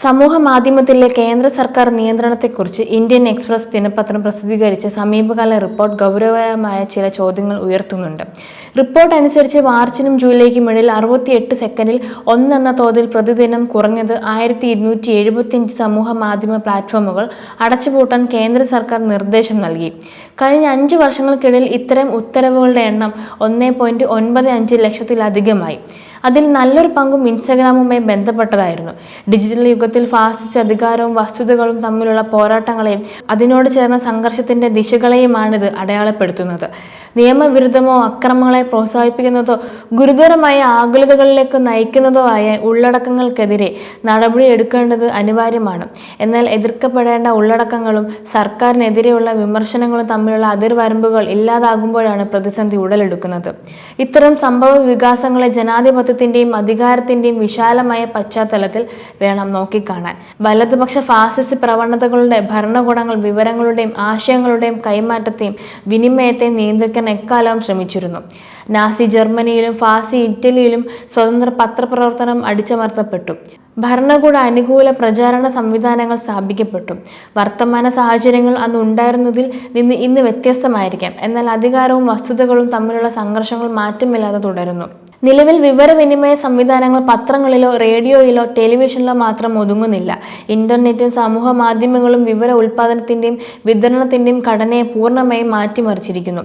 സമൂഹ മാധ്യമത്തിലെ കേന്ദ്ര സർക്കാർ നിയന്ത്രണത്തെക്കുറിച്ച് ഇന്ത്യൻ എക്സ്പ്രസ് ദിനപത്രം പ്രസിദ്ധീകരിച്ച സമീപകാല റിപ്പോർട്ട് ഗൗരവകരമായ ചില ചോദ്യങ്ങൾ ഉയർത്തുന്നുണ്ട്. റിപ്പോർട്ട് അനുസരിച്ച് മാർച്ചിനും ജൂലൈക്കും ഇടയിൽ 68 സെക്കൻഡിൽ ഒന്നെന്ന തോതിൽ പ്രതിദിനം കുറഞ്ഞത് 1275 സമൂഹ മാധ്യമ പ്ലാറ്റ്ഫോമുകൾ അടച്ചുപൂട്ടാൻ കേന്ദ്ര സർക്കാർ നിർദ്ദേശം നൽകി. കഴിഞ്ഞ 5 വർഷങ്ങൾക്കിടയിൽ ഇത്തരം ഉത്തരവുകളുടെ എണ്ണം 1.95 ലക്ഷത്തിലധികമായി. അതിൽ നല്ലൊരു പങ്കും ഇൻസ്റ്റഗ്രാമുമായി ബന്ധപ്പെട്ടതായിരുന്നു. ഡിജിറ്റൽ യുഗത്തിൽ ഫാസിസ്റ്റ് അധികാരവും വസ്തുതകളും തമ്മിലുള്ള പോരാട്ടങ്ങളെയും അതിനോട് ചേർന്ന സംഘർഷത്തിന്റെ ദിശകളെയുമാണിത് അടയാളപ്പെടുത്തുന്നത്. നിയമവിരുദ്ധമോ അക്രമങ്ങളെ പ്രോത്സാഹിപ്പിക്കുന്നതോ ഗുരുതരമായ ആകുലതകളിലേക്ക് നയിക്കുന്നതോ ആയ ഉള്ളടക്കങ്ങൾക്കെതിരെ നടപടി എടുക്കേണ്ടത് അനിവാര്യമാണ്. എന്നാൽ എതിർക്കപ്പെടേണ്ട ഉള്ളടക്കങ്ങളും സർക്കാരിനെതിരെയുള്ള വിമർശനങ്ങളും തമ്മിലുള്ള അതിർവരമ്പുകൾ ഇല്ലാതാകുമ്പോഴാണ് പ്രതിസന്ധി ഉടലെടുക്കുന്നത്. ഇത്തരം സംഭവ വികാസങ്ങളെ ജനാധിപത്യത്തിന്റെയും അധികാരത്തിന്റെയും വിശാലമായ പശ്ചാത്തലത്തിൽ വേണം നോക്കിക്കാണാൻ. വലതുപക്ഷ ഫാസിസ്റ്റ് പ്രവണതകളുടെ ഭരണകൂടങ്ങൾ വിവരങ്ങളുടെയും ആശയങ്ങളുടെയും കൈമാറ്റത്തെയും വിനിമയത്തെയും നിയന്ത്രിക്കാൻ എക്കാലവും ശ്രമിച്ചിരുന്നു. നാസി ജർമ്മനിയിലും ഫാസി ഇറ്റലിയിലും സ്വതന്ത്ര പത്രപ്രവർത്തനം അടിച്ചമർത്തപ്പെട്ടു. ഭരണകൂട അനുകൂല പ്രചാരണ സംവിധാനങ്ങൾ സ്ഥാപിക്കപ്പെട്ടു. വർത്തമാന സാഹചര്യങ്ങൾ അന്ന് ഉണ്ടായിരുന്നതിൽ നിന്ന് ഇന്ന് വ്യത്യസ്തമായിരിക്കാം. എന്നാൽ അധികാരവും വസ്തുതകളും തമ്മിലുള്ള സംഘർഷങ്ങൾ മാറ്റമില്ലാതെ തുടരുന്നു. നിലവിൽ വിവരവിനിമയ സംവിധാനങ്ങൾ പത്രങ്ങളിലോ റേഡിയോയിലോ ടെലിവിഷനിലോ മാത്രം ഒതുങ്ങുന്നില്ല. ഇന്റർനെറ്റും സമൂഹ മാധ്യമങ്ങളും വിവര ഉൽപാദനത്തിന്റെയും വിതരണത്തിന്റെയും ഘടനയെ പൂർണ്ണമായും മാറ്റിമറിച്ചിരിക്കുന്നു.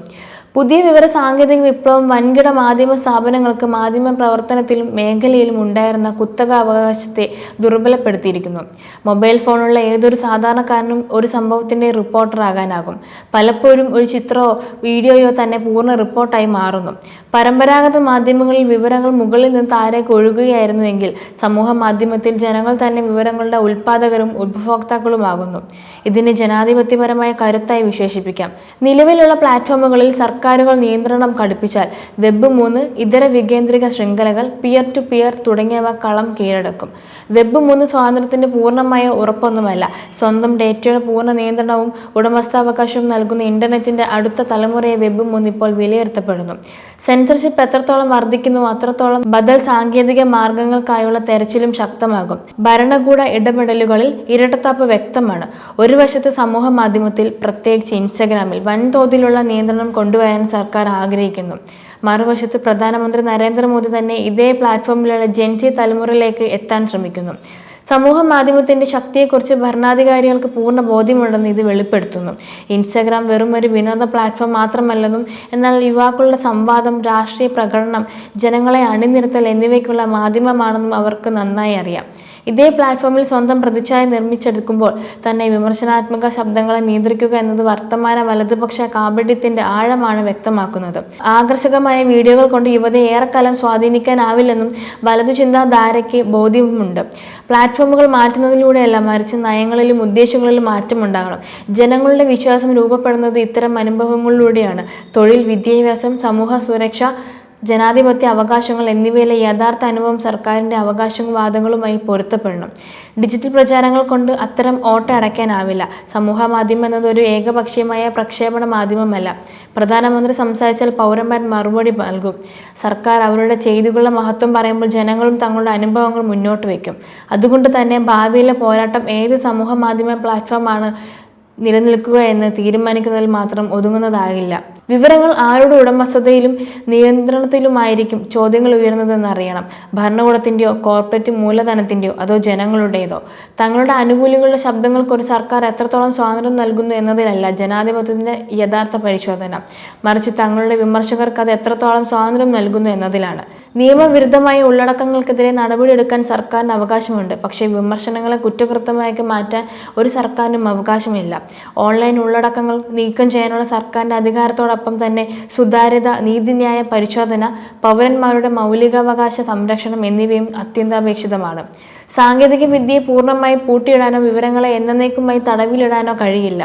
പുതിയ വിവര സാങ്കേതിക വിപ്ലവം വൻകിട മാധ്യമ സ്ഥാപനങ്ങൾക്ക് മാധ്യമ പ്രവർത്തനത്തിലും മേഖലയിലും ഉണ്ടായിരുന്ന കുത്തകാവകാശത്തെ ദുർബലപ്പെടുത്തിയിരിക്കുന്നു. മൊബൈൽ ഫോണുള്ള ഏതൊരു സാധാരണക്കാരനും ഒരു സംഭവത്തിന്റെ റിപ്പോർട്ടറാകാനാകും. പലപ്പോഴും ഒരു ചിത്രമോ വീഡിയോയോ തന്നെ പൂർണ്ണ റിപ്പോർട്ടായി മാറുന്നു. പരമ്പരാഗത മാധ്യമങ്ങളിൽ വിവരങ്ങൾ മുകളിൽ നിന്ന് താഴേക്ക് ഒഴുകുകയായിരുന്നുവെങ്കിൽ സമൂഹ മാധ്യമത്തിൽ ജനങ്ങൾ തന്നെ വിവരങ്ങളുടെ ഉൽപാദകരും ഉപഭോക്താക്കളുമാകുന്നു. ഇതിനെ ജനാധിപത്യപരമായ കരുത്തായി വിശേഷിപ്പിക്കാം. നിലവിലുള്ള പ്ലാറ്റ്ഫോമുകളിൽ സർക്കാരുകൾ നിയന്ത്രണം കടുപ്പിച്ചാൽ വെബ് 3, ഇതര വികേന്ദ്രിക ശൃംഖലകൾ, പിയർ ടു പിയർ തുടങ്ങിയവ കളം കീഴടക്കും. വെബ് 3 സ്വാതന്ത്ര്യത്തിന്റെ പൂർണ്ണമായ ഉറപ്പൊന്നുമല്ല. സ്വന്തം ഡേറ്റയുടെ പൂർണ്ണ നിയന്ത്രണവും ഉടമസ്ഥാവകാശവും നൽകുന്ന ഇന്റർനെറ്റിന്റെ അടുത്ത തലമുറയെ വെബ് 3 ഇപ്പോൾ വിലയിരുത്തപ്പെടുന്നു. സെൻസർഷിപ്പ് എത്രത്തോളം വർദ്ധിക്കുന്നുവോ അത്രത്തോളം ബദൽ സാങ്കേതിക മാർഗങ്ങൾക്കായുള്ള തെരച്ചിലും ശക്തമാകും. ഭരണകൂട ഇടപെടലുകളിൽ ഇരട്ടത്താപ്പ് വ്യക്തമാണ്. ഒരു വശത്ത് സമൂഹ മാധ്യമത്തിൽ, പ്രത്യേകിച്ച് ഇൻസ്റ്റഗ്രാമിൽ വൻതോതിലുള്ള നിയന്ത്രണം കൊണ്ടുവരാൻ സർക്കാർ ആഗ്രഹിക്കുന്നു. മറുവശത്ത് പ്രധാനമന്ത്രി നരേന്ദ്രമോദി തന്നെ ഇതേ പ്ലാറ്റ്ഫോമിലുള്ള ജെൻസി തലമുറയിലേക്ക് എത്താൻ ശ്രമിക്കുന്നു. സമൂഹ മാധ്യമത്തിന്റെ ശക്തിയെക്കുറിച്ച് ഭരണാധികാരികൾക്ക് പൂർണ്ണ ബോധ്യമുണ്ടെന്ന് ഇത് വെളിപ്പെടുത്തുന്നു. ഇൻസ്റ്റഗ്രാം വെറും ഒരു വിനോദ പ്ലാറ്റ്ഫോം മാത്രമല്ലെന്നും എന്നാൽ യുവാക്കളുടെ സംവാദം, രാഷ്ട്രീയ പ്രകടനം, ജനങ്ങളെ അണിനിരത്തൽ എന്നിവയ്ക്കുള്ള മാധ്യമമാണെന്നും അവർക്ക് നന്നായി അറിയാം. ഇതേ പ്ലാറ്റ്ഫോമിൽ സ്വന്തം പ്രതിച്ഛായ നിർമ്മിച്ചെടുക്കുമ്പോൾ തന്നെ വിമർശനാത്മക ശബ്ദങ്ങളെ നിയന്ത്രിക്കുക എന്നത് വർത്തമാന വലതുപക്ഷ കാപട്യത്തിന്റെ ആഴമാണ് വ്യക്തമാക്കുന്നത്. ആകർഷകമായ വീഡിയോകൾ കൊണ്ട് യുവതയെ ഏറെക്കാലം സ്വാധീനിക്കാനാവില്ലെന്നും വലതു ചിന്താധാരയ്ക്ക് ബോധ്യവുമുണ്ട്. പ്ലാറ്റ്ഫോമുകൾ മാറ്റുന്നതിലൂടെയല്ല, മറിച്ച് നയങ്ങളിലും ഉദ്ദേശങ്ങളിലും മാറ്റമുണ്ടാകണം. ജനങ്ങളുടെ വിശ്വാസം രൂപപ്പെടുന്നത് ഇത്തരം അനുഭവങ്ങളിലൂടെയാണ്. തൊഴിൽ, വിദ്യാഭ്യാസം, സമൂഹ സുരക്ഷ, ജനാധിപത്യ അവകാശങ്ങൾ എന്നിവയിലെ യഥാർത്ഥ അനുഭവം സർക്കാരിൻ്റെ അവകാശവാദങ്ങളുമായി പൊരുത്തപ്പെടണം. ഡിജിറ്റൽ പ്രചാരങ്ങൾ കൊണ്ട് അത്തരം ഓട്ട അടയ്ക്കാനാവില്ല. സമൂഹ മാധ്യമം എന്നത് ഒരു ഏകപക്ഷീയമായ പ്രക്ഷേപണ മാധ്യമമല്ല. പ്രധാനമന്ത്രി സംസാരിച്ചാൽ പൗരന്മാർ മറുപടി നൽകും. സർക്കാർ അവരുടെ ചെയ്തികളുടെ മഹത്വം പറയുമ്പോൾ ജനങ്ങളും തങ്ങളുടെ അനുഭവങ്ങൾ മുന്നോട്ട് വയ്ക്കും. അതുകൊണ്ട് തന്നെ ഭാവിയിലെ പോരാട്ടം ഏത് സമൂഹ മാധ്യമ പ്ലാറ്റ്ഫോമാണ് നിലനിൽക്കുക എന്ന് തീരുമാനിക്കുന്നതിൽ മാത്രം ഒതുങ്ങുന്നതാകില്ല. വിവരങ്ങൾ ആരുടെ ഉടമസ്ഥതയിലും നിയന്ത്രണത്തിലുമായിരിക്കും ചോദ്യങ്ങൾ ഉയർന്നതെന്നറിയണം. ഭരണകൂടത്തിൻ്റെയോ കോർപ്പറേറ്റ് മൂലധനത്തിൻ്റെയോ അതോ ജനങ്ങളുടേതോ? തങ്ങളുടെ ആനുകൂല്യങ്ങളുടെ ശബ്ദങ്ങൾക്ക് ഒരു സർക്കാർ എത്രത്തോളം സ്വാതന്ത്ര്യം നൽകുന്നു എന്നതിലല്ല ജനാധിപത്യത്തിൻ്റെ യഥാർത്ഥ പരിശോധന, മറിച്ച് തങ്ങളുടെ വിമർശകർക്ക് അത് എത്രത്തോളം സ്വാതന്ത്ര്യം നൽകുന്നു എന്നതിലാണ്. നിയമവിരുദ്ധമായ ഉള്ളടക്കങ്ങൾക്കെതിരെ നടപടിയെടുക്കാൻ സർക്കാരിന് അവകാശമുണ്ട്. പക്ഷേ വിമർശനങ്ങളെ കുറ്റകൃത്യമാക്കി മാറ്റാൻ ഒരു സർക്കാരിനും അവകാശമില്ല. ഓൺലൈൻ ഉള്ളടക്കങ്ങൾ നീക്കം ചെയ്യാനുള്ള സർക്കാരിൻ്റെ അധികാരത്തോടൊപ്പം തന്നെ സുതാര്യത, നീതിന്യായ പരിശോധന, പൗരന്മാരുടെ മൗലികാവകാശ സംരക്ഷണം എന്നിവയും അത്യന്താപേക്ഷിതമാണ്. സാങ്കേതിക വിദ്യയെ പൂർണ്ണമായി പൂട്ടിയിടാനോ വിവരങ്ങളെ എന്നേക്കുമായി തടവിലിടാനോ കഴിയില്ല.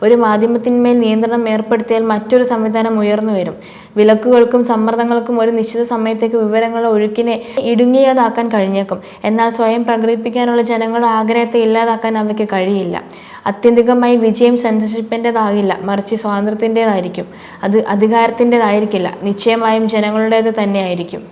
ഒരു മാധ്യമത്തിന്മേൽ നിയന്ത്രണം ഏർപ്പെടുത്തിയാൽ മറ്റൊരു സംവിധാനം ഉയർന്നു വരും. വിലക്കുകൾക്കും സമ്മർദ്ദങ്ങൾക്കും ഒരു നിശ്ചിത സമയത്തേക്ക് വിവരങ്ങളുടെ ഒഴുക്കിനെ ഇടുങ്ങിയതാക്കാൻ കഴിഞ്ഞേക്കും. എന്നാൽ സ്വയം പ്രകടിപ്പിക്കാനുള്ള ജനങ്ങളുടെ ആഗ്രഹത്തെ ഇല്ലാതാക്കാൻ അവയ്ക്ക് കഴിയില്ല. ആത്യന്തികമായി വിജയം സെൻസർഷിപ്പിൻ്റെതാകില്ല, മറിച്ച് സ്വാതന്ത്ര്യത്തിൻ്റെതായിരിക്കും. അത് അധികാരത്തിൻ്റെതായിരിക്കില്ല, നിശ്ചയമായും ജനങ്ങളുടേത് തന്നെയായിരിക്കും.